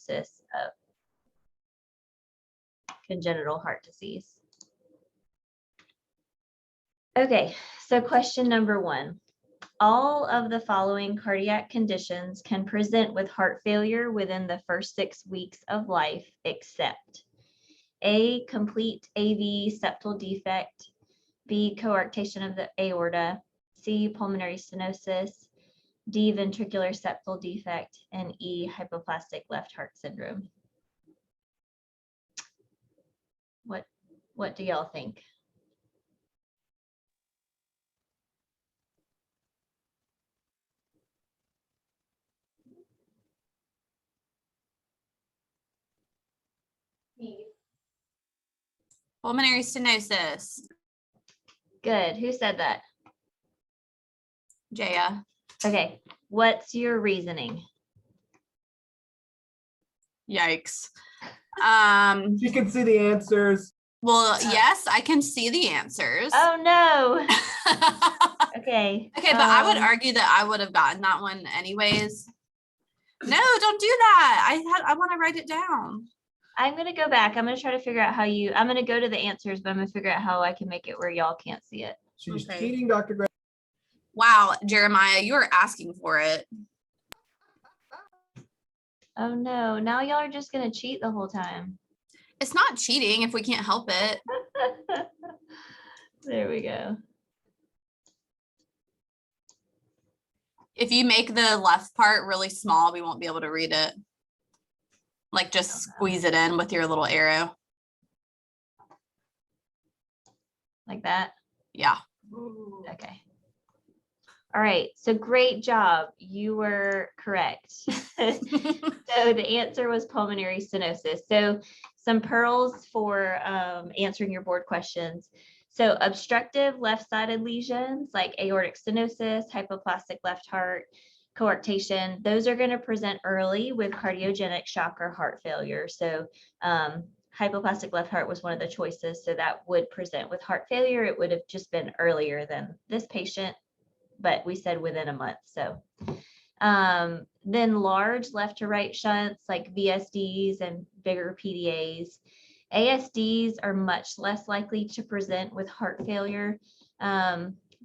of congenital heart disease. Okay, so question number 1. All of the following cardiac conditions can present with heart failure within the first 6 weeks of life, except A, complete AV septal defect, B, coarctation of the aorta, C, pulmonary stenosis, D, ventricular septal defect, and E, hypoplastic left heart syndrome. What do y'all think? Pulmonary stenosis. Good. Who said that? Jaya. Okay. What's your reasoning? Yikes. You can see the answers. Well, yes, I can see the answers. Oh no. Okay. Okay, but I would argue that I would have gotten that one anyways. No, don't do that. I want to write it down. I'm going to go back. I'm going to try to figure out how I'm going to go to the answers, but I'm going to figure out how I can make it where y'all can't see it. She's Okay. cheating, Dr. Grant. Wow, Jeremiah, you were asking for it. Oh no. Now y'all are just going to cheat the whole time. It's not cheating if we can't help it. There we go. If you make the left part really small, we won't be able to read it. Like just squeeze it in with your little arrow. Like that? Yeah. Okay. All right. So great job. You were correct. So the answer was pulmonary stenosis. So some pearls for answering your board questions. So obstructive left-sided lesions like aortic stenosis, hypoplastic left heart, coarctation, those are going to present early with cardiogenic shock or heart failure. So hypoplastic left heart was one of the choices. So that would present with heart failure. It would have just been earlier than this patient, but we said within a month. So then large left to right shunts like VSDs and bigger PDAs. ASDs are much less likely to present with heart failure,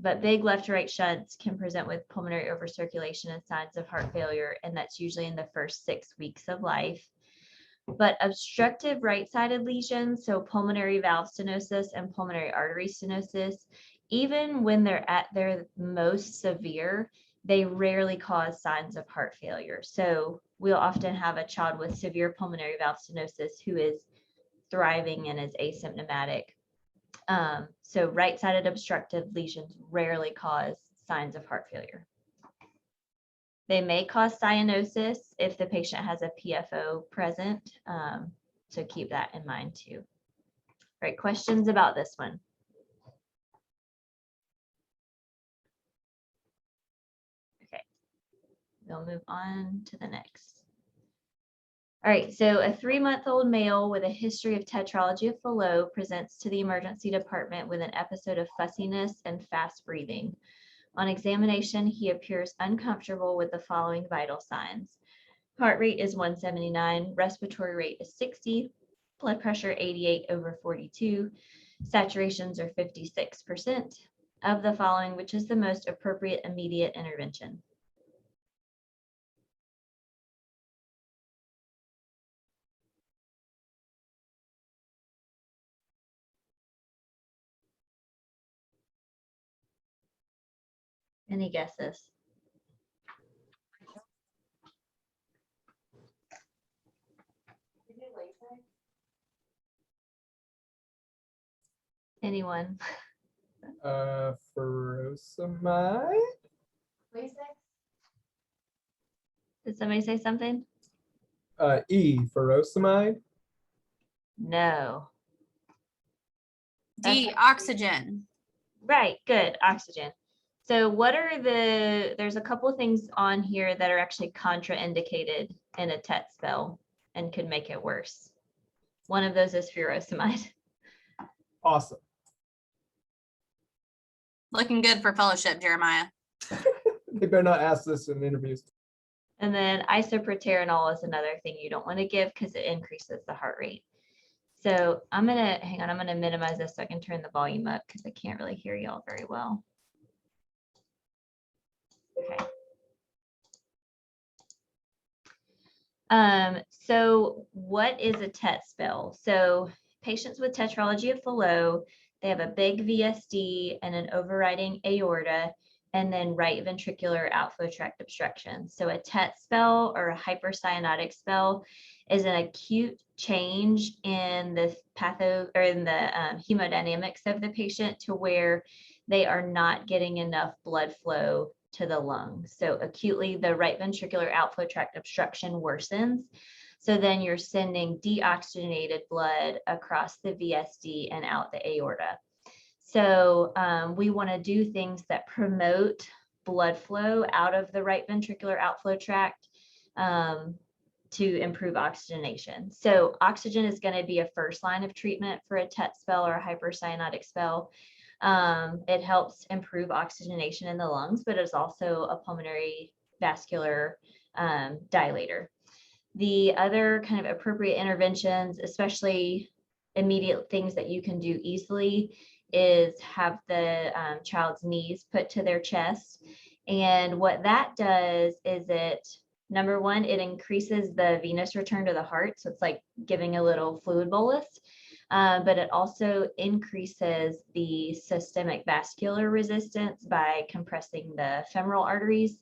but big left to right shunts can present with pulmonary overcirculation and signs of heart failure, and that's usually in the first 6 weeks of life. But obstructive right-sided lesions, so pulmonary valve stenosis and pulmonary artery stenosis, even when they're at their most severe, they rarely cause signs of heart failure. So we'll often have a child with severe pulmonary valve stenosis who is thriving and is asymptomatic. So right-sided obstructive lesions rarely cause signs of heart failure. They may cause cyanosis if the patient has a PFO present. So keep that in mind too. All right, questions about this one? Okay, we'll move on to the next. All right, so a 3-month-old male with a history of tetralogy of Fallot presents to the emergency department with an episode of fussiness and fast breathing. On examination, he appears uncomfortable with the following vital signs. Heart rate is 179, respiratory rate is 60, blood pressure 88/42, saturations are 56%. Of the following, which is the most appropriate immediate intervention? Any guesses? Anyone? Furosemide? Did somebody say something? Furosemide? No. D, oxygen. Right, good, oxygen. So what are there's a couple of things on here that are actually contraindicated in a TET spell and could make it worse. One of those is furosemide. Awesome. Looking good for fellowship, Jeremiah. They better not ask this in interviews. And then isoproterenol is another thing you don't want to give because it increases the heart rate. So I'm gonna, hang on, I'm gonna minimize this so I can turn the volume up because I can't really hear y'all very well. Okay. So what is a TET spell? So patients with tetralogy of Fallot, they have a big VSD and an overriding aorta, and then right ventricular outflow tract obstruction. So a TET spell or a hypercyanotic spell is an acute change in the hemodynamics of the patient to where they are not getting enough blood flow to the lungs. So acutely, the right ventricular outflow tract obstruction worsens. So then you're sending deoxygenated blood across the VSD and out the aorta. So we want to do things that promote blood flow out of the right ventricular outflow tract to improve oxygenation. So oxygen is going to be a first line of treatment for a TET spell or a hypercyanotic spell. It helps improve oxygenation in the lungs, but it's also a pulmonary vascular dilator. The other kind of appropriate interventions, especially immediate things that you can do easily, is have the child's knees put to their chest. And what that does is number one, it increases the venous return to the heart. So it's like giving a little fluid bolus. But it also increases the systemic vascular resistance by compressing the femoral arteries.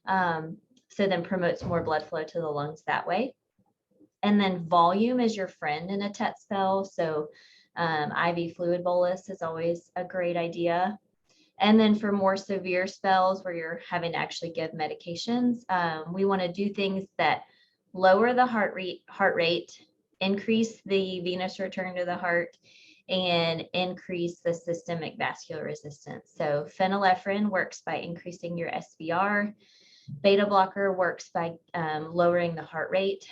So then promotes more blood flow to the lungs that way. And then volume is your friend in a TET spell. So IV fluid bolus is always a great idea. And then for more severe spells where you're having to actually give medications, we want to do things that lower the heart rate, increase the venous return to the heart, and increase the systemic vascular resistance. So phenylephrine works by increasing your SVR. Beta blocker works by lowering the heart rate.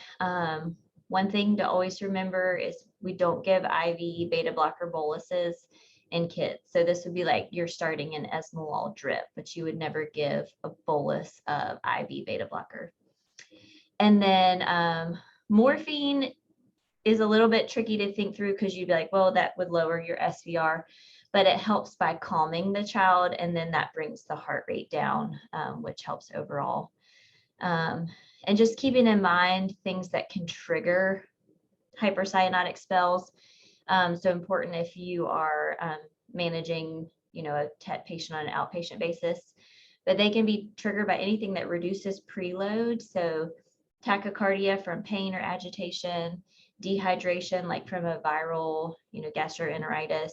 One thing to always remember is we don't give IV beta blocker boluses in kids. So this would be like you're starting an esmolol drip, but you would never give a bolus of IV beta blocker. And then morphine is a little bit tricky to think through because you'd be like, well, that would lower your SVR, but it helps by calming the child, and then that brings the heart rate down, which helps overall. And just keeping in mind things that can trigger hypercyanotic spells. So important if you are managing, a TET patient on an outpatient basis, but they can be triggered by anything that reduces preload. So tachycardia from pain or agitation, dehydration, like from a viral, gastroenteritis,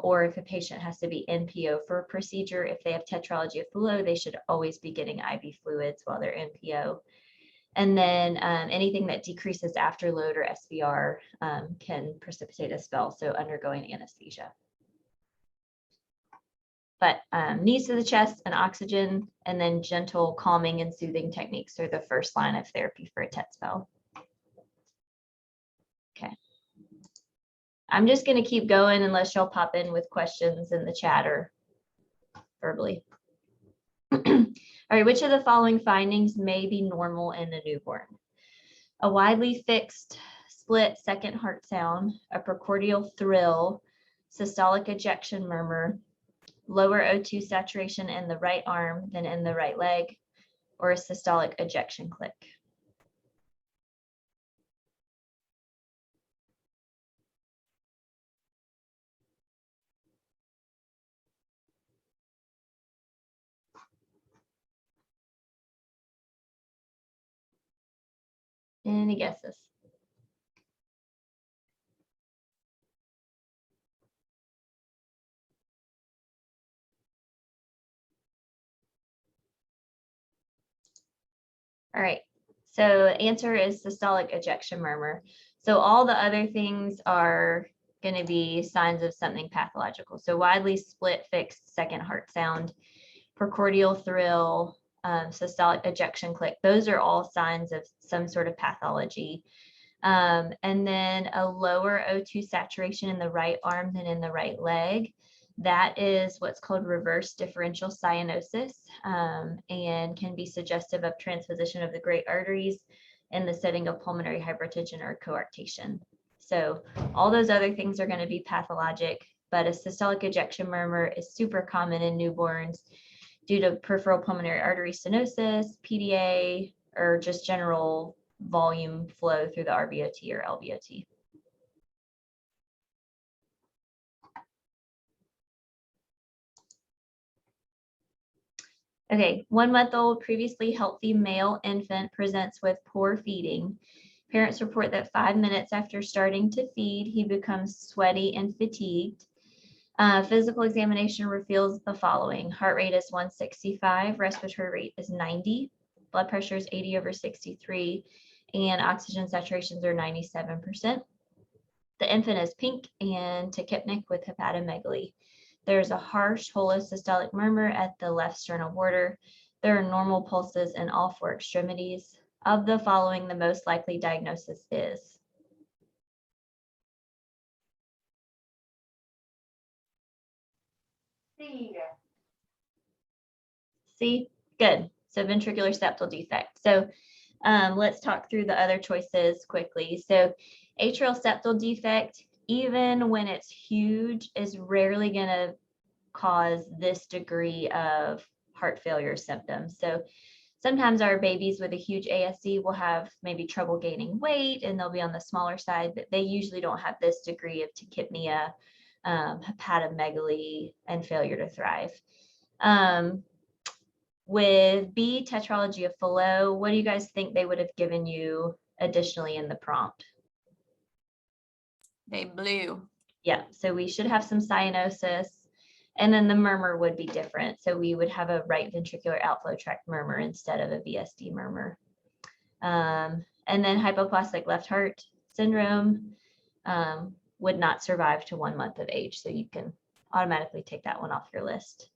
or if a patient has to be NPO for a procedure, if they have tetralogy of Fallot, they should always be getting IV fluids while they're NPO. And then anything that decreases afterload or SVR can precipitate a spell, so undergoing anesthesia. But knees to the chest and oxygen, and then gentle calming and soothing techniques are the first line of therapy for a TET spell. Okay. I'm just going to keep going unless y'all pop in with questions in the chat or verbally. All right, which of the following findings may be normal in a newborn? A widely fixed split second heart sound, a precordial thrill, systolic ejection murmur, lower O2 saturation in the right arm than in the right leg, or a systolic ejection click. Any guesses? All right, so answer is systolic ejection murmur. So all the other things are going to be signs of something pathological. So widely split fixed second heart sound, precordial thrill, systolic ejection click. Those are all signs of some sort of pathology. And then a lower O2 saturation in the right arm than in the right leg. That is what's called reverse differential cyanosis, and can be suggestive of transposition of the great arteries in the setting of pulmonary hypertension or coarctation. So all those other things are going to be pathologic, but a systolic ejection murmur is super common in newborns due to peripheral pulmonary artery stenosis, PDA, or just general volume flow through the RVOT or LVOT. Okay, 1-month-old previously healthy male infant presents with poor feeding. Parents report that 5 minutes after starting to feed, he becomes sweaty and fatigued. Physical examination reveals the following. Heart rate is 165, respiratory rate is 90, blood pressure is 80/63, and oxygen saturations are 97%. The infant is pink and tachypnic with hepatomegaly. There's a harsh holosystolic murmur at the left sternal border. There are normal pulses in all 4 extremities. Of the following, the most likely diagnosis is? C. Good. So ventricular septal defect. So let's talk through the other choices quickly. So atrial septal defect, even when it's huge, is rarely going to cause this degree of heart failure symptoms. So sometimes our babies with a huge ASD will have maybe trouble gaining weight and they'll be on the smaller side, but they usually don't have this degree of tachypnea, hepatomegaly, and failure to thrive. With B, tetralogy of Fallot, what do you guys think they would have given you additionally in the prompt? They blew. Yeah, so we should have some cyanosis, and then the murmur would be different. So we would have a right ventricular outflow tract murmur instead of a VSD murmur. And then hypoplastic left heart syndrome would not survive to 1 month of age. So you can automatically take that one off your list.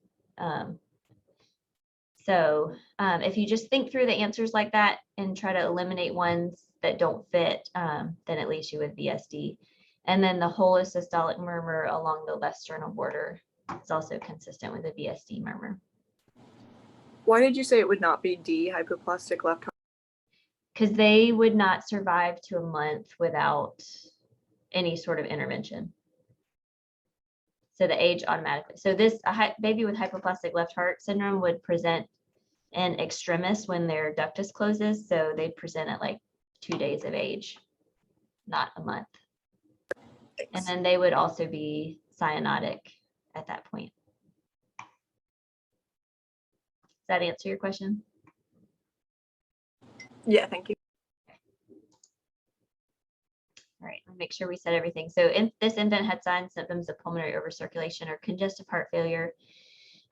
If you just think through the answers like that and try to eliminate ones that don't fit, then it leaves you with VSD. And then the holosystolic murmur along the left sternal border is also consistent with a VSD murmur. Why did you say it would not be D, hypoplastic left heart? Because they would not survive to a month without any sort of intervention. So the age automatically. So this baby with hypoplastic left heart syndrome would present in extremis when their ductus closes. So they'd present at like 2 days of age, not a month. Thanks. And then they would also be cyanotic at that point. Does that answer your question? Yeah, thank you. All right, make sure we said everything. So this infant had signs, symptoms of pulmonary overcirculation or congestive heart failure.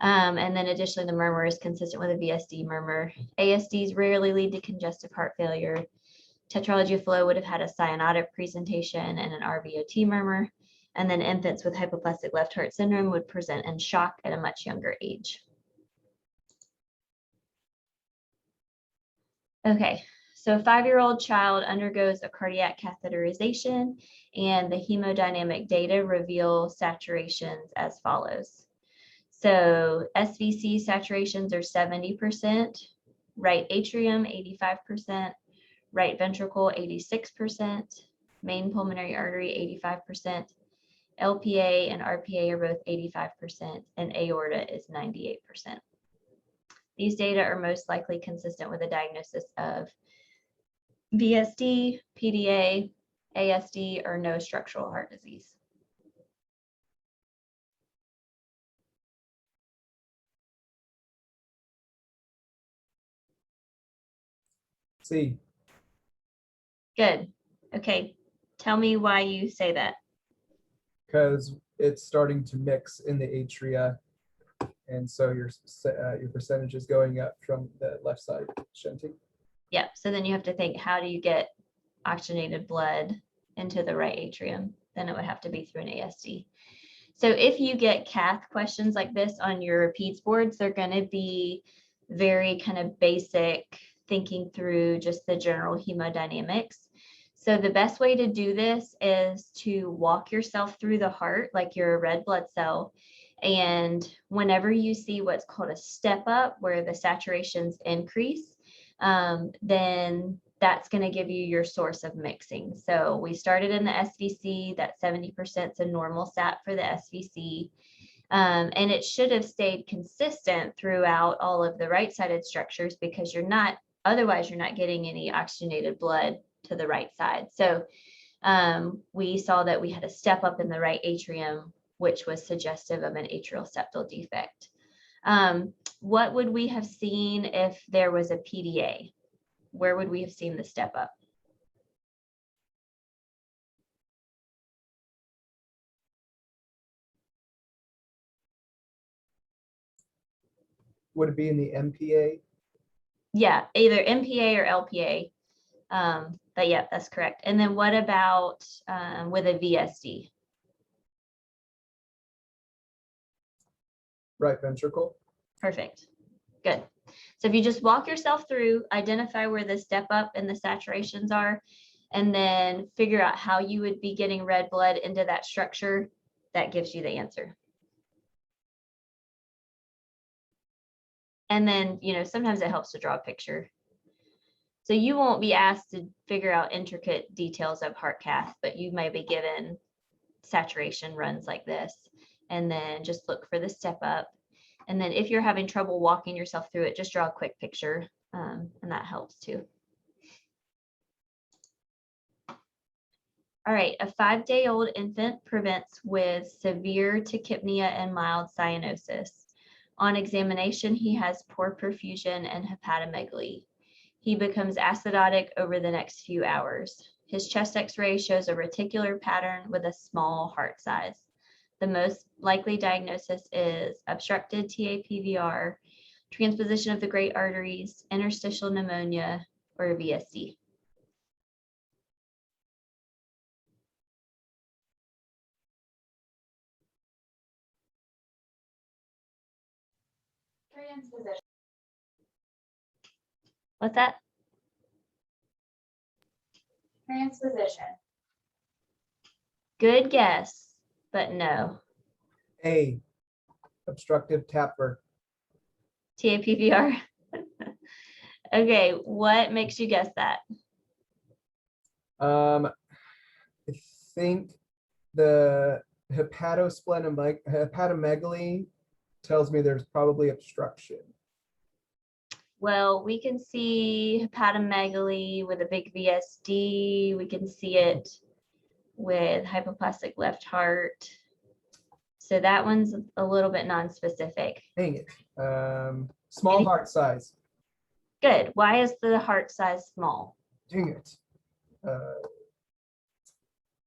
And then additionally, the murmur is consistent with a VSD murmur. ASDs rarely lead to congestive heart failure. Tetralogy of Fallot would have had a cyanotic presentation and an RVOT murmur. And then infants with hypoplastic left heart syndrome would present in shock at a much younger age. Okay, so a 5-year-old child undergoes a cardiac catheterization, and the hemodynamic data reveal saturations as follows. So SVC saturations are 70%, right atrium 85%, right ventricle 86%, main pulmonary artery 85%, LPA and RPA are both 85%, and aorta is 98%. These data are most likely consistent with a diagnosis of VSD, PDA, ASD, or no structural heart disease. C. Good. Okay. Tell me why you say that. Because it's starting to mix in the atria, and so your percentage is going up from the left side shunting. Yeah. So then you have to think, how do you get oxygenated blood into the right atrium? Then it would have to be through an ASD. So if you get cath questions like this on your PEDS boards, they're going to be very kind of basic, thinking through just the general hemodynamics. So the best way to do this is to walk yourself through the heart like you're a red blood cell, And whenever you see what's called a step up, where the saturations increase, then that's going to give you your source of mixing. So we started in the SVC, that 70% is a normal sat for the SVC. And it should have stayed consistent throughout all of the right-sided structures, because otherwise you're not getting any oxygenated blood to the right side. So we saw that we had a step up in the right atrium, which was suggestive of an atrial septal defect. What would we have seen if there was a PDA? Where would we have seen the step up? Would it be in the MPA? Yeah, either MPA or LPA. But yeah, that's correct. And then what about with a VSD? Right ventricle? Perfect. Good. So if you just walk yourself through, identify where the step up and the saturations are, and then figure out how you would be getting red blood into that structure, that gives you the answer. And then, sometimes it helps to draw a picture. So you won't be asked to figure out intricate details of heart cath, but you may be given saturation runs like this, and then just look for the step up. And then if you're having trouble walking yourself through it, just draw a quick picture, and that helps too. All right, a 5-day-old infant presents with severe tachypnea and mild cyanosis. On examination, he has poor perfusion and hepatomegaly. He becomes acidotic over the next few hours. His chest X-ray shows a reticular pattern with a small heart size. The most likely diagnosis is obstructed TAPVR, transposition of the great arteries, interstitial pneumonia, or VSD. Transposition. What's that? Transposition. Good guess, but no. A, obstructive TAPVR. TAPVR. Okay, what makes you guess that? I think the hepatomegaly tells me there's probably obstruction. Well, we can see hepatomegaly with a big VSD. We can see it with hypoplastic left heart. So that one's a little bit non-specific. Dang it. Small heart size. Good. Why is the heart size small? Dang it.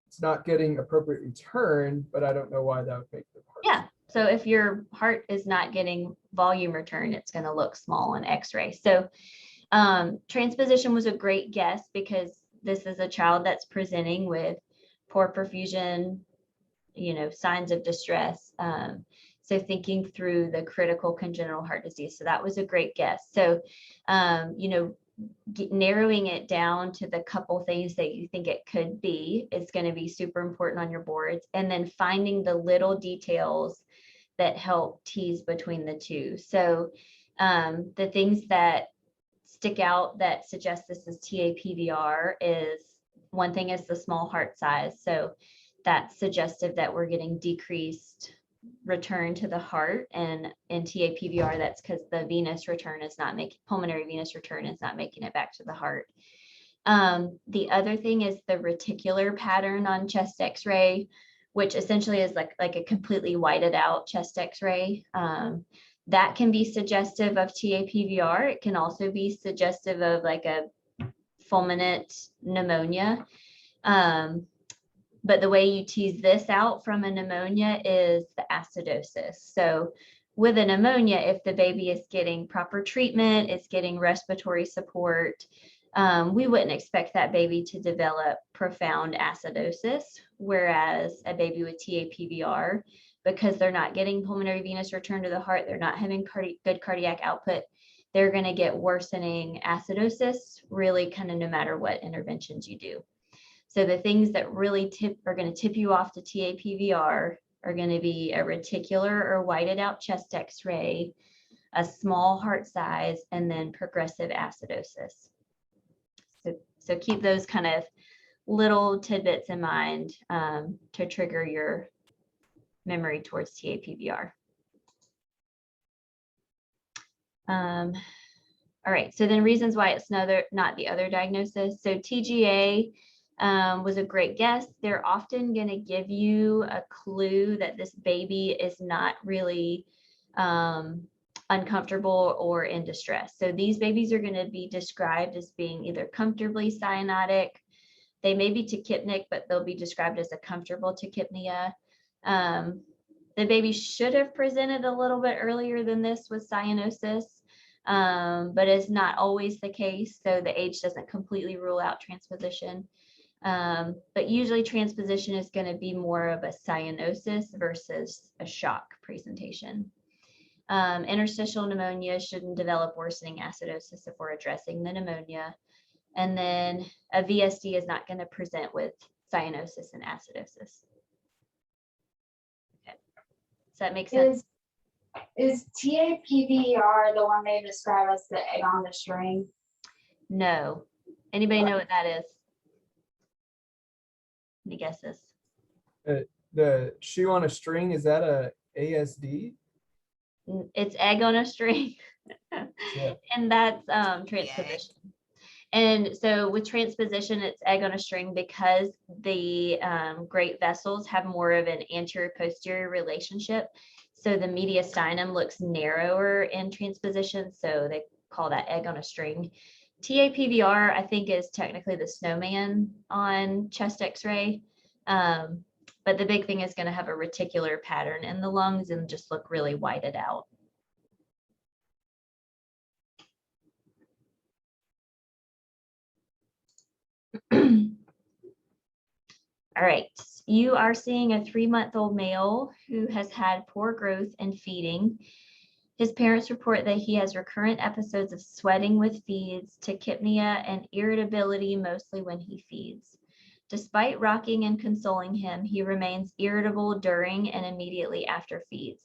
It's not getting appropriate return, but I don't know why that would make the heart. Yeah. So if your heart is not getting volume return, it's going to look small on X-ray. So transposition was a great guess, because this is a child that's presenting with poor perfusion, signs of distress. So thinking through the critical congenital heart disease. So that was a great guess. So, narrowing it down to the couple things that you think it could be is going to be super important on your boards. And then finding the little details that help tease between the two. So the things that stick out that suggest this is TAPVR is, one thing is the small heart size. So that's suggestive that we're getting decreased return to the heart, and in TAPVR, that's because the venous return is not making, pulmonary venous return is not making it back to the heart. The other thing is the reticular pattern on chest X-ray, which essentially is like a completely whited out chest X-ray. That can be suggestive of TAPVR. It can also be suggestive of like a fulminant pneumonia. But the way you tease this out from a pneumonia is the acidosis. So with a pneumonia, if the baby is getting proper treatment, it's getting respiratory support, we wouldn't expect that baby to develop profound acidosis, whereas a baby with TAPVR, because they're not getting pulmonary venous return to the heart, they're not having good cardiac output, they're going to get worsening acidosis really kind of no matter what interventions you do. So the things that really are going to tip you off to TAPVR are going to be a reticular or whited out chest x-ray, a small heart size, and then progressive acidosis. So keep those kind of little tidbits in mind to trigger your memory towards TAPVR. All right, so then reasons why it's not the other diagnosis. So TGA was a great guess. They're often going to give you a clue that this baby is not really uncomfortable or in distress. So these babies are going to be described as being either comfortably cyanotic. They may be tachypnic, but they'll be described as a comfortable tachypnea. The baby should have presented a little bit earlier than this with cyanosis, but it's not always the case. So the age doesn't completely rule out transposition. But usually transposition is going to be more of a cyanosis versus a shock presentation. Interstitial pneumonia shouldn't develop worsening acidosis if we're addressing the pneumonia. And then a VSD is not going to present with cyanosis and acidosis. Okay. Does that make sense? Is TAPVR the one they describe as the egg on the string? No. Anybody know what that is? Any guesses? The shoe on a string, is that a ASD? It's egg on a string. Yeah. And that's transposition. And so with transposition, it's egg on a string because the great vessels have more of an anterior posterior relationship. So the mediastinum looks narrower in transposition. So they call that egg on a string. TAPVR, I think, is technically the snowman on chest x-ray. But the big thing is going to have a reticular pattern in the lungs and just look really whited out. All right, you are seeing a 3-month-old male who has had poor growth and feeding. His parents report that he has recurrent episodes of sweating with feeds, tachypnea, and irritability, mostly when he feeds. Despite rocking and consoling him, he remains irritable during and immediately after feeds.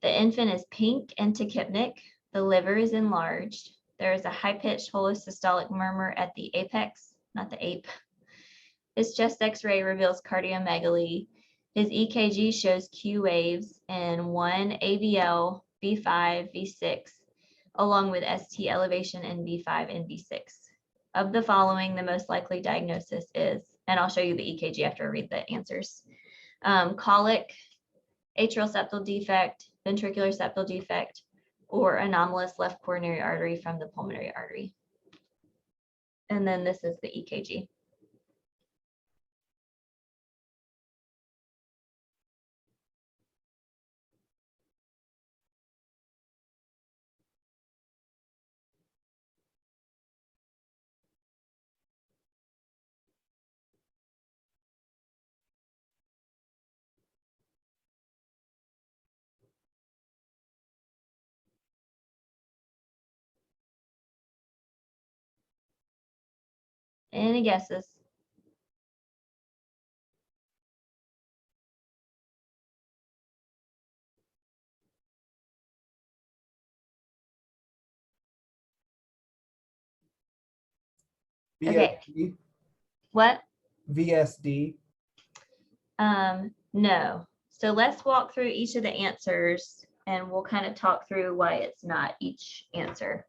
The infant is pink and tachypnic. The liver is enlarged. There is a high-pitched holosystolic murmur at the apex, not the ape. His chest x-ray reveals cardiomegaly. His EKG shows Q waves and 1 AVL, V5, V6, along with ST elevation in V5 and V6. Of the following, the most likely diagnosis is, and I'll show you the EKG after I read the answers, colic, atrial septal defect, ventricular septal defect, or anomalous left coronary artery from the pulmonary artery. And then this is the EKG. Any guesses? Okay. VSD? What? VSD? No. So let's walk through each of the answers and we'll kind of talk through why it's not each answer.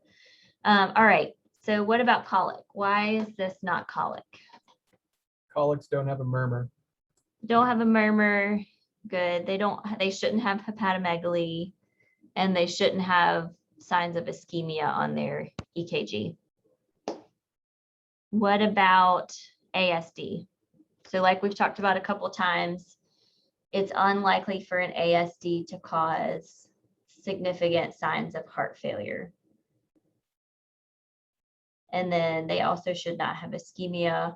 All right. So what about colic? Why is this not colic? Colics don't have a murmur. Don't have a murmur. Good. They shouldn't have hepatomegaly and they shouldn't have signs of ischemia on their EKG. What about ASD? So like we've talked about a couple of times, it's unlikely for an ASD to cause significant signs of heart failure. And then they also should not have ischemia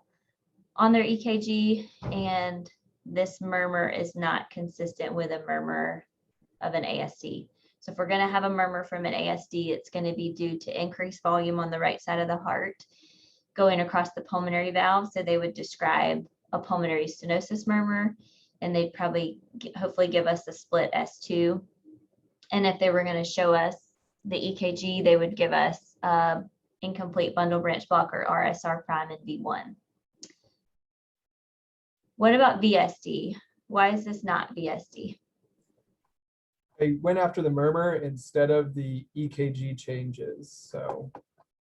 on their EKG, and this murmur is not consistent with a murmur of an ASD. So if we're going to have a murmur from an ASD, it's going to be due to increased volume on the right side of the heart going across the pulmonary valve. So they would describe a pulmonary stenosis murmur. and they'd probably hopefully give us the split S2. And if they were going to show us the EKG, they would give us incomplete bundle branch block or RSR prime and V1. What about VSD? Why is this not VSD? I went after the murmur instead of the EKG changes. So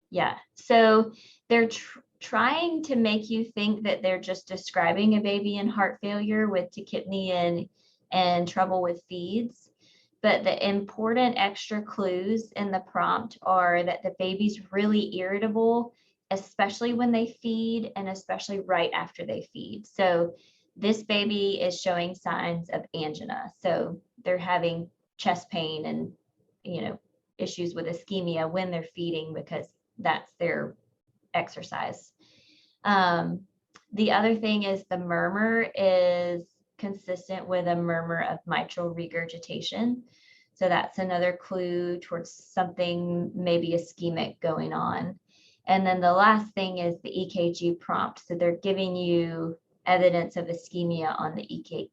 Yeah, so they're trying to make you think that they're just describing a baby in heart failure with tachypnea and trouble with feeds. But the important extra clues in the prompt are that the baby's really irritable, especially when they feed and especially right after they feed. So this baby is showing signs of angina. So they're having chest pain and, issues with ischemia when they're feeding because that's their exercise. The other thing is the murmur is consistent with a murmur of mitral regurgitation. So that's another clue towards something maybe ischemic going on. And then the last thing is the EKG prompt. So they're giving you evidence of ischemia on the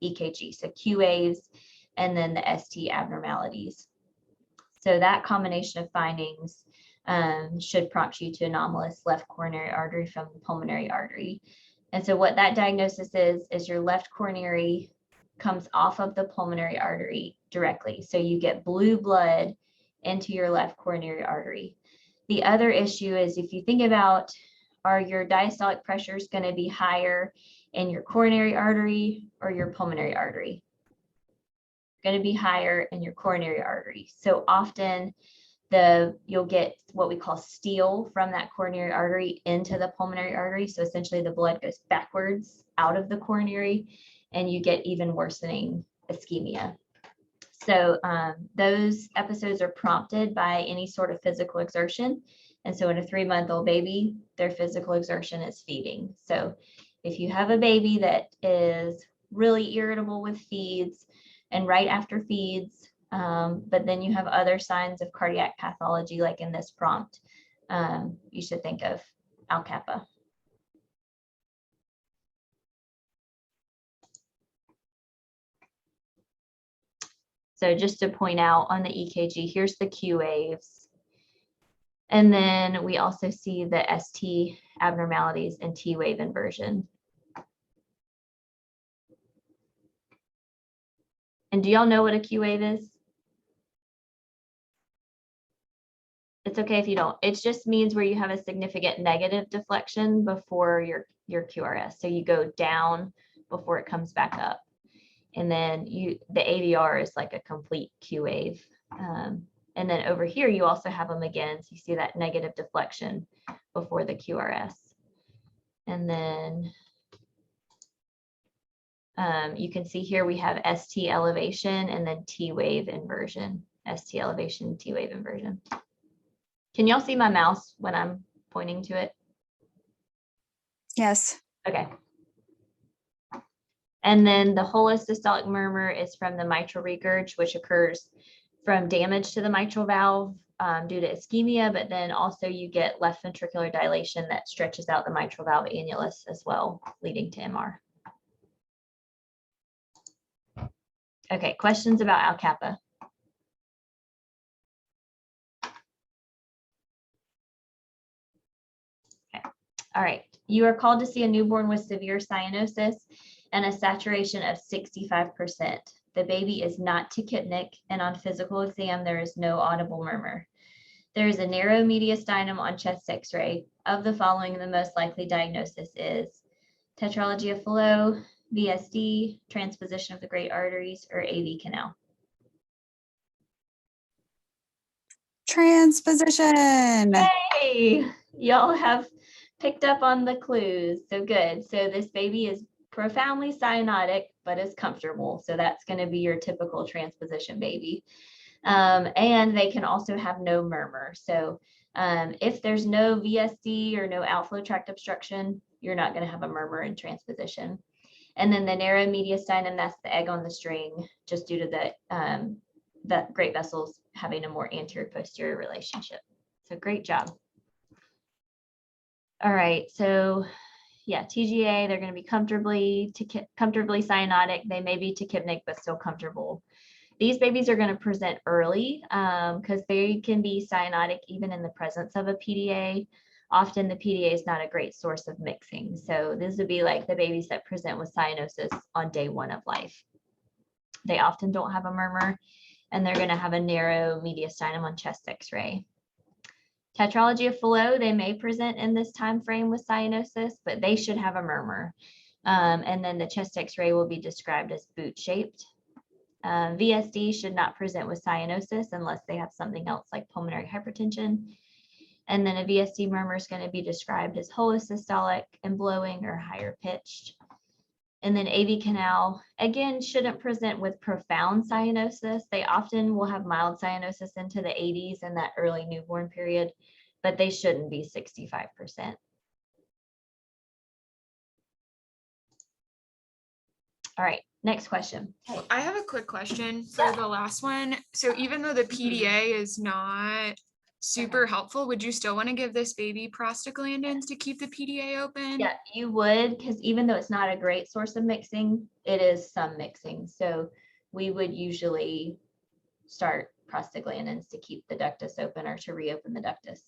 EKG. So Q waves and then the ST abnormalities. So that combination of findings should prompt you to anomalous left coronary artery from the pulmonary artery. And so what that diagnosis is your left coronary comes off of the pulmonary artery directly. So you get blue blood into your left coronary artery. The other issue is if you think about, are your diastolic pressures going to be higher in your coronary artery or your pulmonary artery? Going to be higher in your coronary artery. So often you'll get what we call steal from that coronary artery into the pulmonary artery. So essentially the blood goes backwards out of the coronary and you get even worsening ischemia. So those episodes are prompted by any sort of physical exertion. And so in a 3-month-old baby, their physical exertion is feeding. So if you have a baby that is really irritable with feeds and right after feeds, but then you have other signs of cardiac pathology, like in this prompt, you should think of Al-Kappa. So just to point out on the EKG, here's the Q waves. And then we also see the ST abnormalities and T wave inversion. And do y'all know what a Q wave is? It's okay if you don't. It just means where you have a significant negative deflection before your QRS. So you go down before it comes back up. And then the AVR is like a complete Q wave. And then over here, you also have them again. So you see that negative deflection before the QRS. And then you can see here we have ST elevation and then T wave inversion. ST elevation, T wave inversion. Can y'all see my mouse when I'm pointing to it? Yes. Okay. And then the holosystolic murmur is from the mitral regurg, which occurs from damage to the mitral valve due to ischemia, but then also you get left ventricular dilation that stretches out the mitral valve annulus as well, leading to MR. Okay, questions about Al-Kappa? All right, you are called to see a newborn with severe cyanosis and a saturation of 65%. The baby is not tachypnic, and on physical exam, there is no audible murmur. There is a narrow mediastinum on chest x-ray. Of the following, the most likely diagnosis is tetralogy of Fallot, VSD, transposition of the great arteries, or AV canal. Transposition. Hey, y'all have picked up on the clues. So good. So this baby is profoundly cyanotic, but is comfortable. So that's going to be your typical transposition baby. And they can also have no murmur. So if there's no VSD or no outflow tract obstruction, you're not going to have a murmur in transposition. And then the narrow mediastinum, that's the egg on the string, just due to the great vessels having a more anterior posterior relationship. So great job. All right, so yeah, TGA, they're going to be comfortably cyanotic. They may be tachypnic, but still comfortable. These babies are going to present early because they can be cyanotic even in the presence of a PDA. Often the PDA is not a great source of mixing. So this would be like the babies that present with cyanosis on day 1 of life. They often don't have a murmur, and they're going to have a narrow mediastinum on chest X-ray. Tetralogy of Fallot, they may present in this time frame with cyanosis, but they should have a murmur. And then the chest X-ray will be described as boot-shaped. VSD should not present with cyanosis unless they have something else like pulmonary hypertension. And then a VSD murmur is going to be described as holosystolic and blowing or higher pitched. And then AV canal, again, shouldn't present with profound cyanosis. They often will have mild cyanosis into the 80s in that early newborn period, but they shouldn't be 65%. All right, next question. I have a quick question for the last one. So even though the PDA is not super helpful, would you still want to give this baby prostaglandins to keep the PDA open? Yeah, you would, because even though it's not a great source of mixing, it is some mixing. So we would usually start prostaglandins to keep the ductus open or to reopen the ductus.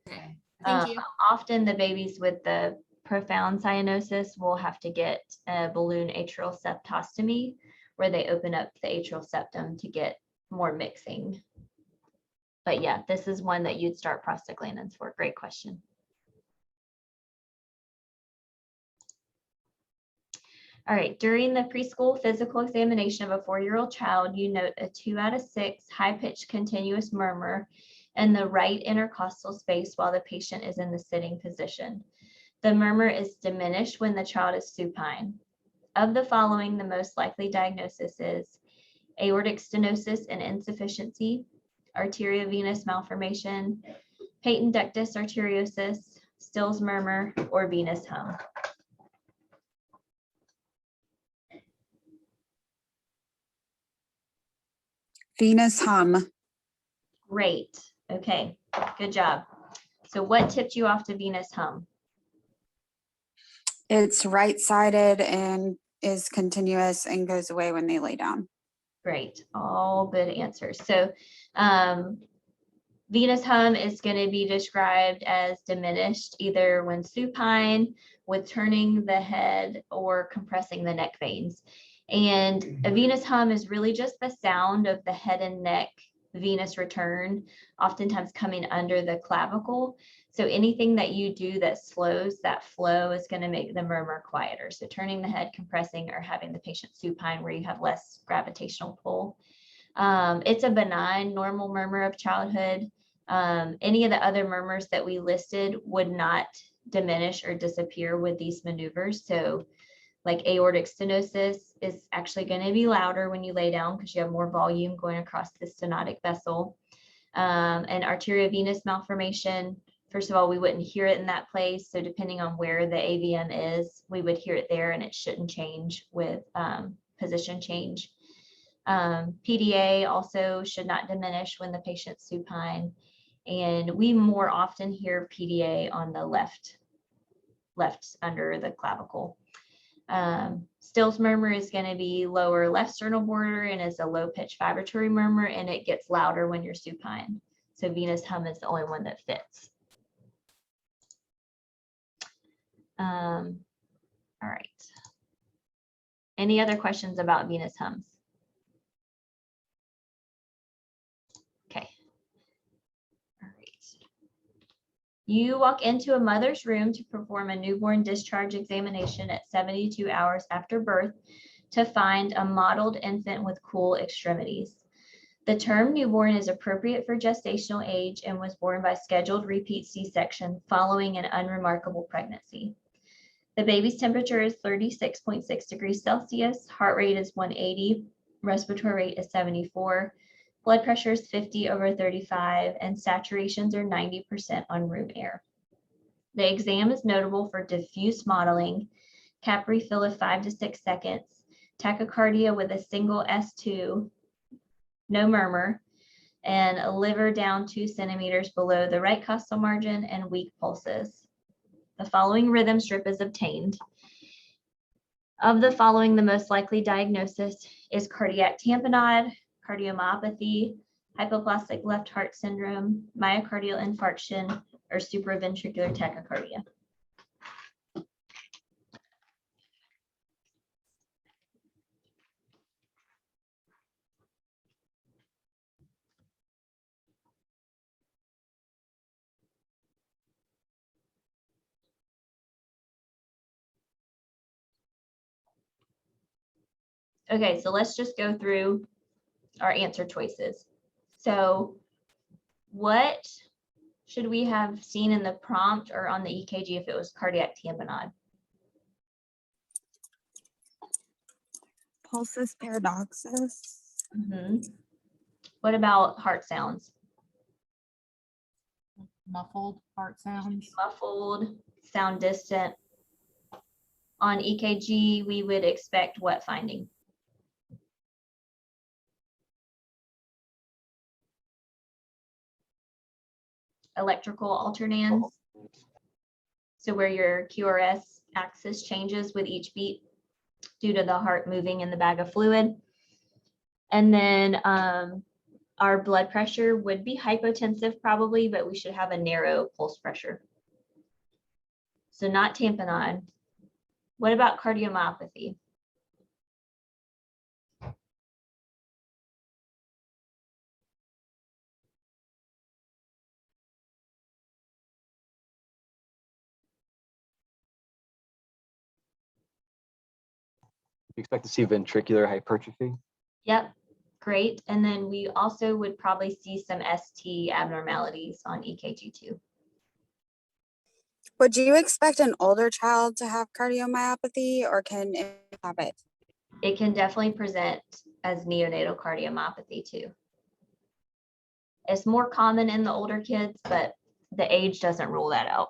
Okay, thank you. Often the babies with the profound cyanosis will have to get a balloon atrial septostomy, where they open up the atrial septum to get more mixing. But yeah, this is one that you'd start prostaglandins for. Great question. All right, during the preschool physical examination of a 4-year-old child, you note a 2 out of 6 high-pitched continuous murmur in the right intercostal space while the patient is in the sitting position. The murmur is diminished when the child is supine. Of the following, the most likely diagnosis is aortic stenosis and insufficiency, arteriovenous malformation, patent ductus arteriosus, Still's murmur, or venous hum. Venous hum. Great. Okay, good job. So what tipped you off to venous hum? It's right-sided and is continuous and goes away when they lay down. Great, all good answers. So venous hum is going to be described as diminished either when supine, with turning the head, or compressing the neck veins. And a venous hum is really just the sound of the head and neck venous return, oftentimes coming under the clavicle. So anything that you do that slows that flow is going to make the murmur quieter. So turning the head, compressing, or having the patient supine where you have less gravitational pull. It's a benign, normal murmur of childhood. Any of the other murmurs that we listed would not diminish or disappear with these maneuvers. So like aortic stenosis is actually going to be louder when you lay down because you have more volume going across the stenotic vessel. And arteriovenous malformation, first of all, we wouldn't hear it in that place. So depending on where the AVM is, we would hear it there, and it shouldn't change with position change. PDA also should not diminish when the patient's supine. And we more often hear PDA on the left under the clavicle. Still's murmur is going to be lower left sternal border and is a low pitch vibratory murmur, and it gets louder when you're supine. So venous hum is the only one that fits. All right. Any other questions about venous hums? Okay. All right. You walk into a mother's room to perform a newborn discharge examination at 72 hours after birth to find a mottled infant with cool extremities. The term newborn is appropriate for gestational age and was born by scheduled repeat C-section following an unremarkable pregnancy. The baby's temperature is 36.6 degrees Celsius, heart rate is 180, respiratory rate is 74, blood pressure is 50/35, and saturations are 90% on room air. The exam is notable for diffuse mottling, cap refill of 5 to 6 seconds, tachycardia with a single S2, no murmur, and a liver down 2 centimeters below the right costal margin, and weak pulses. the following rhythm strip is obtained. Of the following, the most likely diagnosis is cardiac tamponade, cardiomyopathy, hypoplastic left heart syndrome, myocardial infarction, or supraventricular tachycardia. Okay, so let's just go through our answer choices. So what should we have seen in the prompt or on the EKG if it was cardiac tamponade? Pulsus paradoxus. Mhm. What about heart sounds? Muffled heart sounds. Muffled, sound distant. On EKG, we would expect what finding? Electrical alternans. So where your QRS axis changes with each beat due to the heart moving in the bag of fluid. And then our blood pressure would be hypotensive probably, but we should have a narrow pulse pressure. So not tamponade. What about cardiomyopathy? You expect to see ventricular hypertrophy? Yep, great. And then we also would probably see some ST abnormalities on EKG too. Would you expect an older child to have cardiomyopathy, or can it have it? It can definitely present as neonatal cardiomyopathy too. It's more common in the older kids, but the age doesn't rule that out.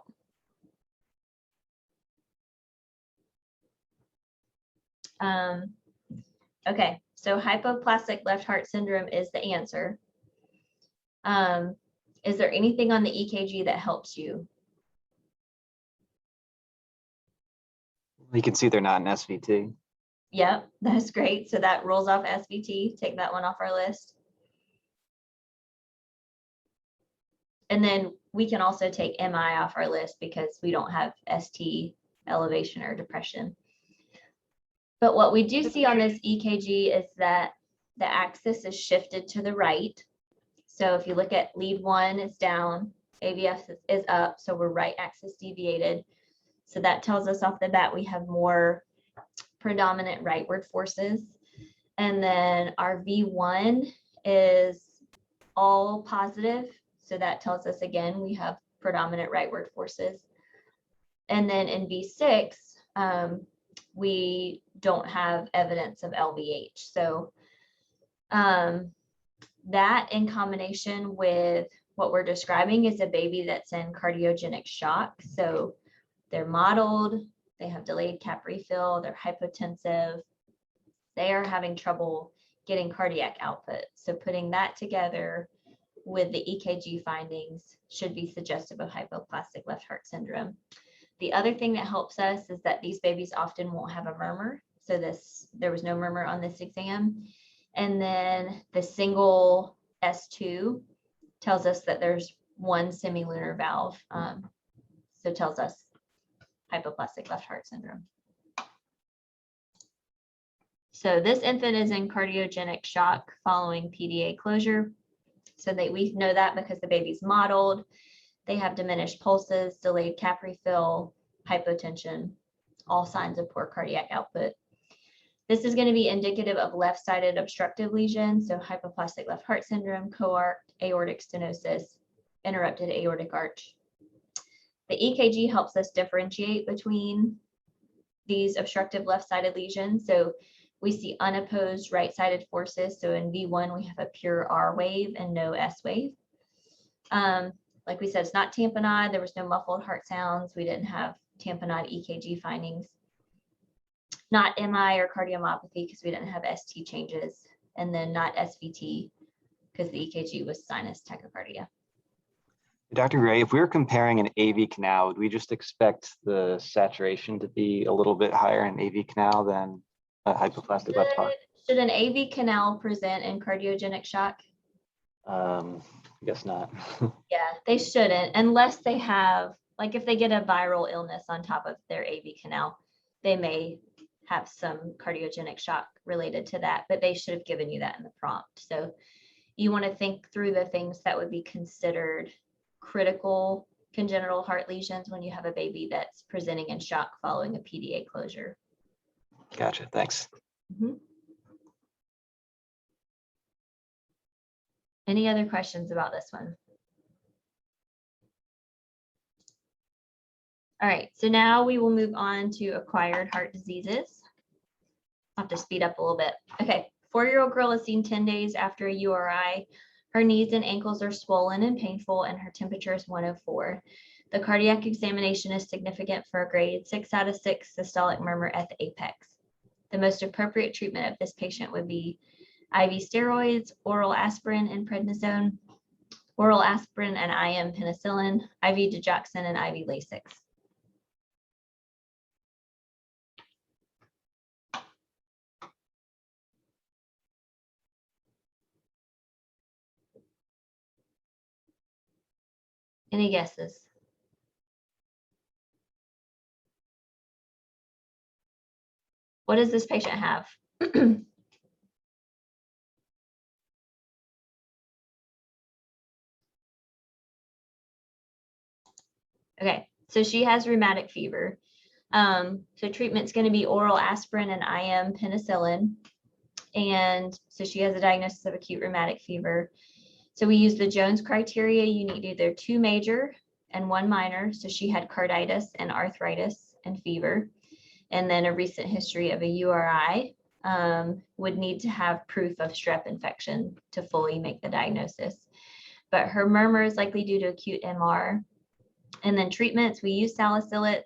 Okay, so hypoplastic left heart syndrome is the answer. Is there anything on the EKG that helps you? You can see they're not an SVT. Yep, that's great. So that rolls off SVT. Take that one off our list. And then we can also take MI off our list because we don't have ST elevation or depression. But what we do see on this EKG is that the axis is shifted to the right. So if you look at lead one, it's down, AVF is up, so we're right axis deviated. So that tells us off the bat we have more predominant rightward forces. And then our V1 is all positive. So that tells us again, we have predominant rightward forces. And then in V6, we don't have evidence of LVH. So that in combination with what we're describing is a baby that's in cardiogenic shock. So they're mottled, they have delayed cap refill, they're hypotensive, they are having trouble getting cardiac output. So putting that together with the EKG findings should be suggestive of hypoplastic left heart syndrome. The other thing that helps us is that these babies often won't have a murmur. So there was no murmur on this exam. And then the single S2 tells us that there's one semilunar valve. So tells us hypoplastic left heart syndrome. So this infant is in cardiogenic shock following PDA closure. So we know that because the baby's mottled, they have diminished pulses, delayed cap refill, hypotension, all signs of poor cardiac output. This is going to be indicative of left-sided obstructive lesion, so hypoplastic left heart syndrome, co-arc, aortic stenosis, interrupted aortic arch. The EKG helps us differentiate between these obstructive left-sided lesions. So we see unopposed right-sided forces. So in V1, we have a pure R wave and no S wave. Like we said, it's not tamponade. There was no muffled heart sounds. We didn't have tamponade EKG findings. Not MI or cardiomyopathy because we didn't have ST changes. And then not SVT because the EKG was sinus tachycardia. Dr. Gray, if we were comparing an AV canal, would we just expect the saturation to be a little bit higher in AV canal than a hypoplastic left heart? Should an AV canal present in cardiogenic shock? I guess not. Yeah, they shouldn't, unless they have, like if they get a viral illness on top of their AV canal, they may have some cardiogenic shock related to that, but they should have given you that in the prompt. So you want to think through the things that would be considered critical congenital heart lesions when you have a baby that's presenting in shock following a PDA closure. Gotcha, thanks. Mhm. Any other questions about this one? All right, so now we will move on to acquired heart diseases. I'll have to speed up a little bit. Okay, 4-year-old girl is seen 10 days after a URI. Her knees and ankles are swollen and painful, and her temperature is 104. The cardiac examination is significant for a grade 6 out of 6 systolic murmur at the apex. The most appropriate treatment of this patient would be IV steroids, oral aspirin and prednisone, oral aspirin and IM penicillin, IV digoxin, and IV Lasix. Any guesses? What does this patient have? Okay, so she has rheumatic fever. So treatment's going to be oral aspirin and IM penicillin. And so she has a diagnosis of acute rheumatic fever. So we use the Jones criteria. You need either 2 major and 1 minor. So she had carditis and arthritis and fever. And then a recent history of a URI. Would need to have proof of strep infection to fully make the diagnosis. But her murmur is likely due to acute MR. And then treatments, we use salicylates,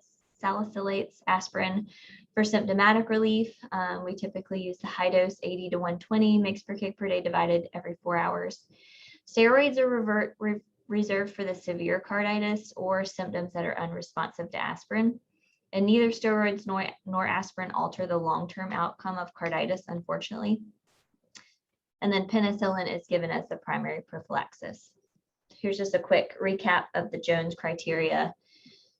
aspirin for symptomatic relief. We typically use the high dose 80 to 120 mg per kg per day divided every 4 hours. Steroids are reserved for the severe carditis or symptoms that are unresponsive to aspirin. And neither steroids nor aspirin alter the long-term outcome of carditis, unfortunately. And then penicillin is given as the primary prophylaxis. Here's just a quick recap of the Jones criteria.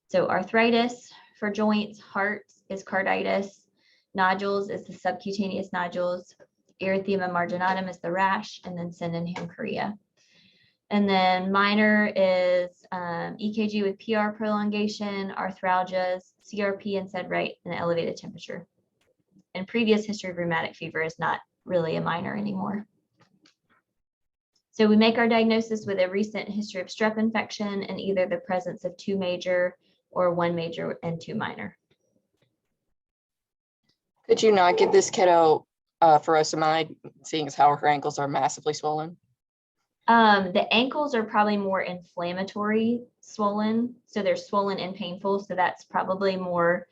So arthritis for joints, heart is carditis, nodules is the subcutaneous nodules, erythema marginatum is the rash, and then Sydenham chorea. And then minor is EKG with PR prolongation, arthralgias, CRP and SED-rate, and elevated temperature. And previous history of rheumatic fever is not really a minor anymore. So we make our diagnosis with a recent history of strep infection and either the presence of 2 major or 1 major and 2 minor. Could you not give this kiddo furosemide, seeing as how her ankles are massively swollen? The ankles are probably more inflammatory swollen. So they're swollen and painful. So that's probably more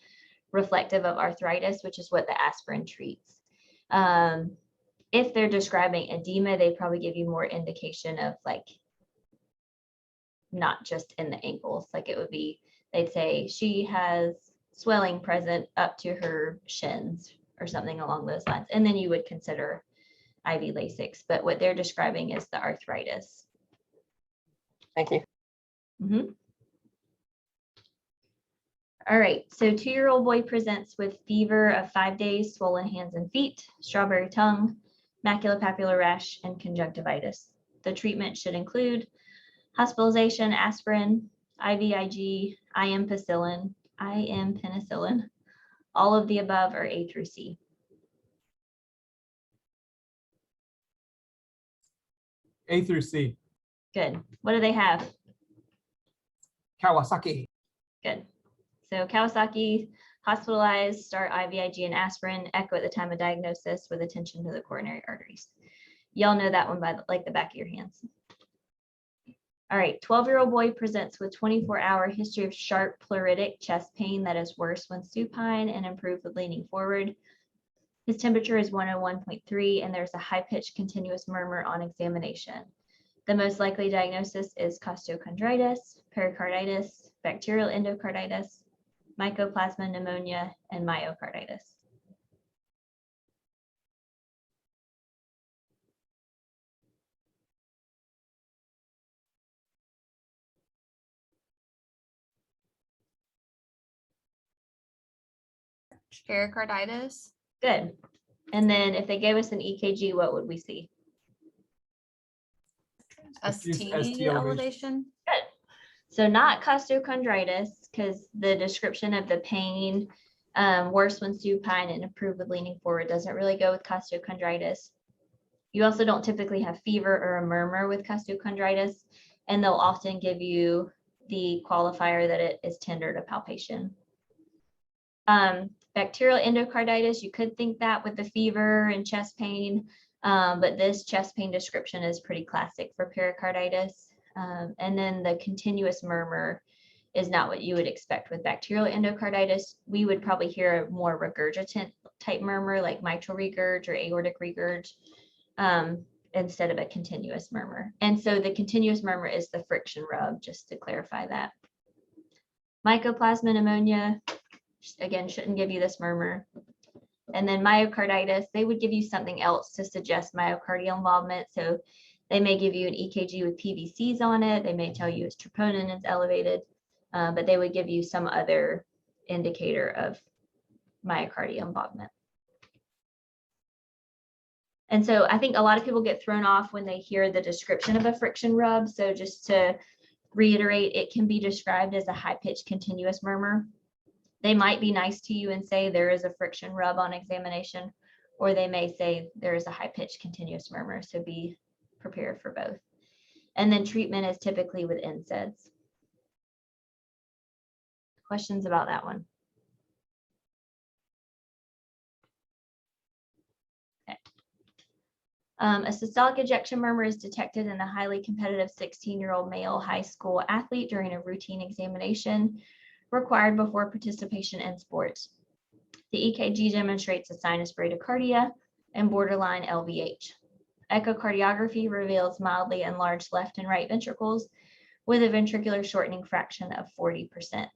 reflective of arthritis, which is what the aspirin treats. If they're describing edema, they probably give you more indication of like, not just in the ankles. Like it would be, they'd say she has swelling present up to her shins or something along those lines. And then you would consider IV Lasix, but what they're describing is the arthritis. Thank you. Mm-hmm. All right, so 2-year-old boy presents with fever of 5 days, swollen hands and feet, strawberry tongue, maculopapular rash, and conjunctivitis. The treatment should include hospitalization, aspirin, IVIG, IM penicillin, all of the above are A through C. A through C. Good. What do they have? Kawasaki. Good. So Kawasaki, hospitalized, start IVIG and aspirin, echo at the time of diagnosis with attention to the coronary arteries. Y'all know that one by the back of your hands. All right, 12-year-old boy presents with 24-hour history of sharp pleuritic chest pain that is worse when supine and improved with leaning forward. His temperature is 101.3 and there's a high-pitched continuous murmur on examination. The most likely diagnosis is costochondritis, pericarditis, bacterial endocarditis, mycoplasma pneumonia, and myocarditis. Pericarditis. Good. And then if they gave us an EKG, what would we see? Diffuse ST ST elevation. Good. So not costochondritis, because the description of the pain, worse when supine and improved with leaning forward, doesn't really go with costochondritis. You also don't typically have fever or a murmur with costochondritis, and they'll often give you the qualifier that it is tender to palpation. Bacterial endocarditis, you could think that with the fever and chest pain, but this chest pain description is pretty classic for pericarditis. And then the continuous murmur is not what you would expect with bacterial endocarditis. We would probably hear a more regurgitant type murmur like mitral regurg or aortic regurg, instead of a continuous murmur. And so the continuous murmur is the friction rub, just to clarify that. Mycoplasma pneumonia, again, shouldn't give you this murmur. And then myocarditis, they would give you something else to suggest myocardial involvement. So they may give you an EKG with PVCs on it. They may tell you its troponin is elevated, but they would give you some other indicator of myocardial involvement. And so I think a lot of people get thrown off when they hear the description of a friction rub. So just to reiterate, it can be described as a high-pitched continuous murmur. They might be nice to you and say there is a friction rub on examination, or they may say there is a high-pitched continuous murmur. So be prepared for both. And then treatment is typically with NSAIDs. Questions about that one? Okay. A systolic ejection murmur is detected in a highly competitive 16-year-old male high school athlete during a routine examination required before participation in sports. The EKG demonstrates a sinus bradycardia and borderline LVH. Echocardiography reveals mildly enlarged left and right ventricles with a ventricular shortening fraction of 40%.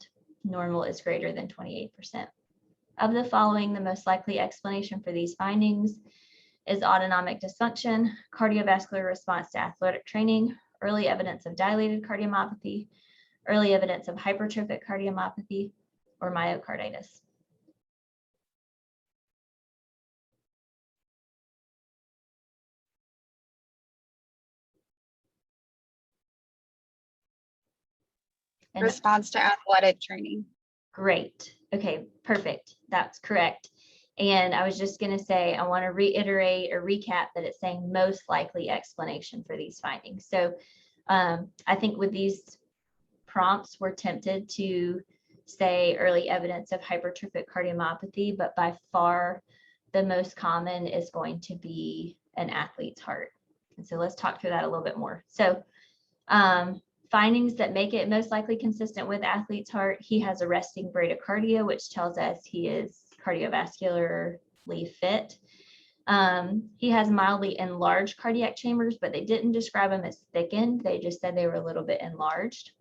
Normal is greater than 28%. Of the following, the most likely explanation for these findings is autonomic dysfunction, cardiovascular response to athletic training, early evidence of dilated cardiomyopathy, early evidence of hypertrophic cardiomyopathy, or myocarditis. And Response to athletic training. great. Okay, perfect. That's correct. And I was just going to say, I want to reiterate or recap that it's saying most likely explanation for these findings. So I think with these prompts, we're tempted to say early evidence of hypertrophic cardiomyopathy, but by far the most common is going to be an athlete's heart. And so let's talk through that a little bit more. So findings that make it most likely consistent with athlete's heart: he has a resting bradycardia, which tells us he is cardiovascularly fit. He has mildly enlarged cardiac chambers, but they didn't describe them as thickened. They just said they were a little bit enlarged.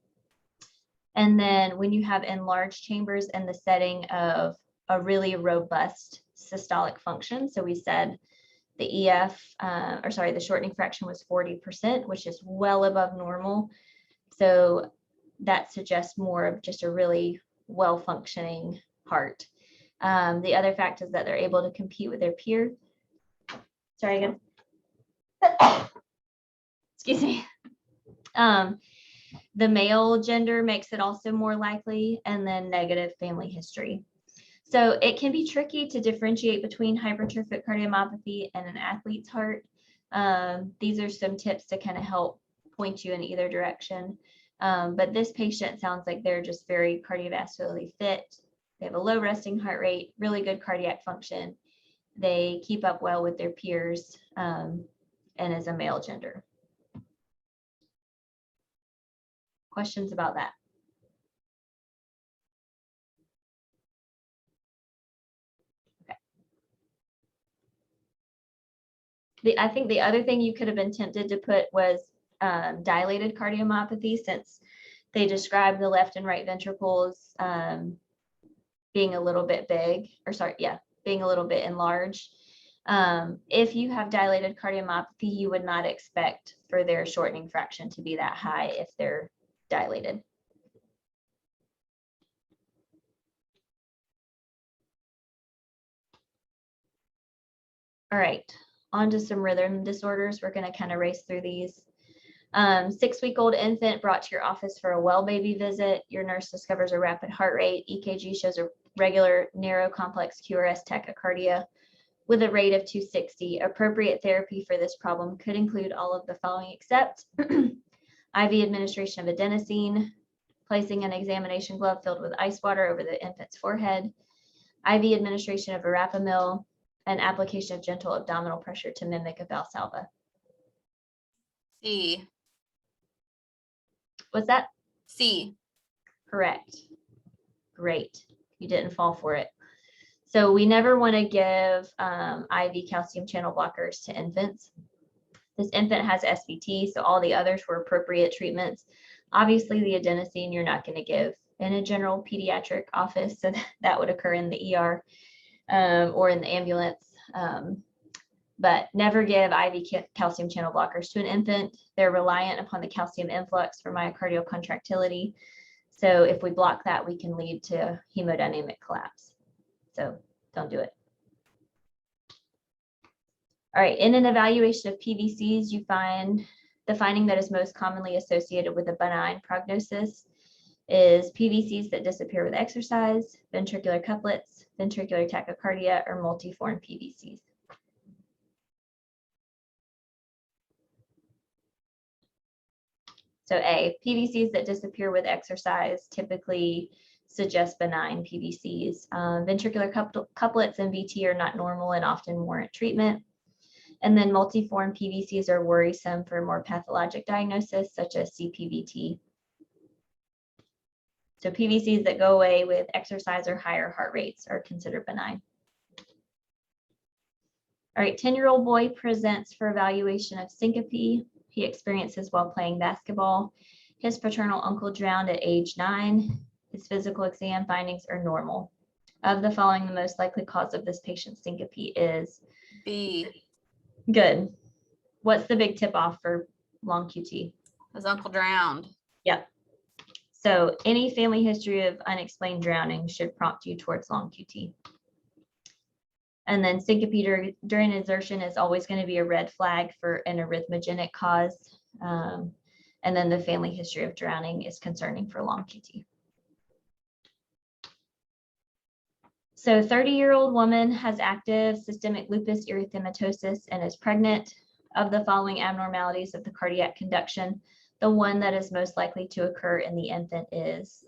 And then when you have enlarged chambers in the setting of a really robust systolic function, so we said the the shortening fraction was 40%, which is well above normal. So that suggests more of just a really well-functioning heart. The other fact is that they're able to compete with their peers. Sorry again. Excuse me. The male gender makes it also more likely, and then negative family history. So it can be tricky to differentiate between hypertrophic cardiomyopathy and an athlete's heart. These are some tips to kind of help point you in either direction. But this patient sounds like they're just very cardiovascularly fit. They have a low resting heart rate, really good cardiac function. They keep up well with their peers, and is a male gender. Questions about that? Okay. I think the other thing you could have been tempted to put was dilated cardiomyopathy, since they describe the left and right ventricles being a little bit big, or sorry, yeah, being a little bit enlarged. If you have dilated cardiomyopathy, you would not expect for their shortening fraction to be that high if they're dilated. All right, on to some rhythm disorders. We're going to kind of race through these. 6-week-old infant brought to your office for a well baby visit. Your nurse discovers a rapid heart rate. EKG shows a regular narrow complex QRS tachycardia with a rate of 260. Appropriate therapy for this problem could include all of the following except IV administration of adenosine, placing an examination glove filled with ice water over the infant's forehead, IV administration of verapamil, and application of gentle abdominal pressure to mimic a Valsalva. C. What's that? C. Correct. Great. You didn't fall for it. So we never want to give IV calcium channel blockers to infants. This infant has SVT, so all the others were appropriate treatments. Obviously, the adenosine you're not going to give in a general pediatric office, so that would occur in the ER or in the ambulance. But never give IV calcium channel blockers to an infant. They're reliant upon the calcium influx for myocardial contractility. So if we block that, we can lead to hemodynamic collapse. So don't do it. All right, in an evaluation of PVCs, you find the finding that is most commonly associated with a benign prognosis is PVCs that disappear with exercise, ventricular couplets, ventricular tachycardia, or multiform PVCs. So A, PVCs that disappear with exercise typically suggest benign PVCs. Ventricular couplets and VT are not normal and often warrant treatment. And then multiform PVCs are worrisome for more pathologic diagnosis, such as CPVT. So PVCs that go away with exercise or higher heart rates are considered benign. All right, 10-year-old boy presents for evaluation of syncope. He experiences while playing basketball. His paternal uncle drowned at age 9. His physical exam findings are normal. Of the following, the most likely cause of this patient's syncope is B. Good. What's the big tip off for long QT? His uncle drowned. Yep. So any family history of unexplained drowning should prompt you towards long QT. And then syncope during exertion is always going to be a red flag for an arrhythmogenic cause. And then the family history of drowning is concerning for long QT. So 30-year-old woman has active systemic lupus erythematosus and is pregnant. Of the following abnormalities of the cardiac conduction, the one that is most likely to occur in the infant is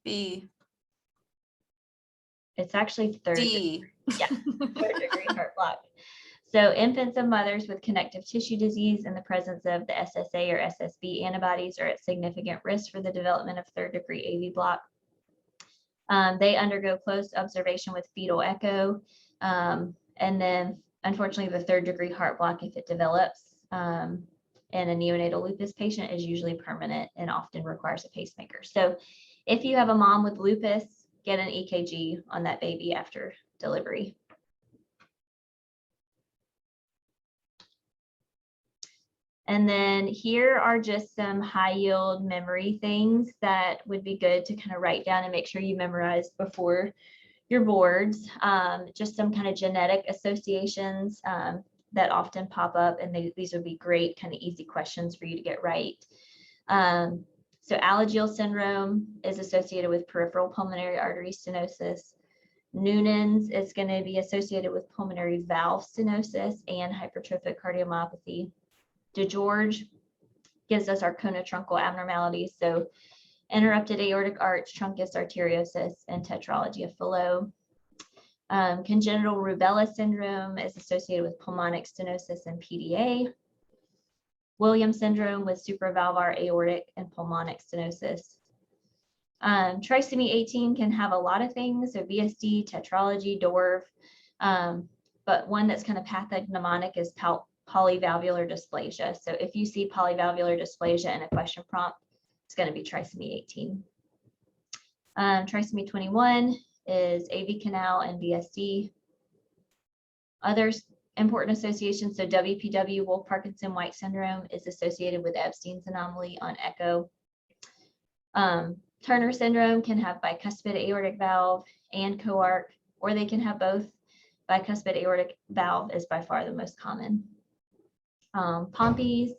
B. It's actually third. D. Yeah, third degree heart block. So infants of mothers with connective tissue disease in the presence of the SSA or SSB antibodies are at significant risk for the development of third degree AV block. They undergo close observation with fetal echo. And then unfortunately, the third degree heart block, if it develops in a neonatal lupus patient, is usually permanent and often requires a pacemaker. So if you have a mom with lupus, get an EKG on that baby after delivery. And then here are just some high yield memory things that would be good to kind of write down and make sure you memorize before your boards. Just some kind of genetic associations that often pop up, and these would be great kind of easy questions for you to get right. So Alagille syndrome is associated with peripheral pulmonary artery stenosis. Noonan's is going to be associated with pulmonary valve stenosis and hypertrophic cardiomyopathy. DeGeorge gives us our conotruncal abnormalities, so interrupted aortic arch, truncus arteriosus, and tetralogy of Fallot. Congenital rubella syndrome is associated with pulmonic stenosis and PDA. Williams syndrome with supravalvular aortic and pulmonic stenosis. Trisomy 18 can have a lot of things, so VSD, tetralogy, Dorf, but one that's kind of pathognomonic is polyvalvular dysplasia. So if you see polyvalvular dysplasia in a question prompt, it's going to be trisomy 18. Trisomy 21 is AV canal and VSD. Others important associations, so WPW, Wolff Parkinson White syndrome, is associated with Epstein's anomaly on echo. Turner syndrome can have bicuspid aortic valve and coarc, or they can have both. Bicuspid aortic valve is by far the most common. Pompey's,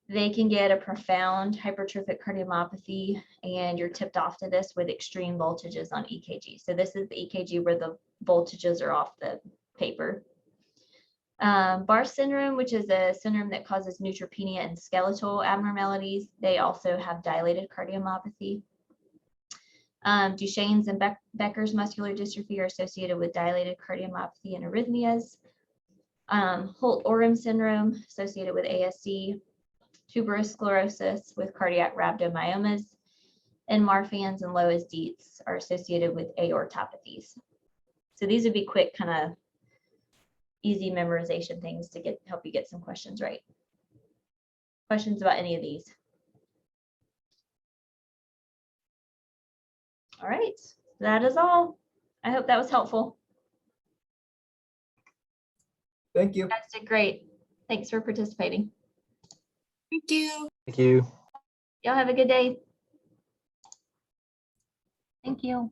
they can get a profound hypertrophic cardiomyopathy, and you're tipped off to this with extreme voltages on EKG. So this is the EKG where the voltages are off the paper. Barr syndrome, which is a syndrome that causes neutropenia and skeletal abnormalities, they also have dilated cardiomyopathy. Duchenne's and Becker's muscular dystrophy are associated with dilated cardiomyopathy and arrhythmias. Holt-Oram syndrome associated with ASD, tuberous sclerosis with cardiac rhabdomyomas, and Marfan's and Loeys-Dietz are associated with aortopathies. So these would be quick, kind of easy memorization things to help you get some questions right. Questions about any of these? All right, that is all. I hope that was helpful. Thank you. You guys did great. Thanks for participating. Thank you. Thank you. Y'all have a good day. Thank you.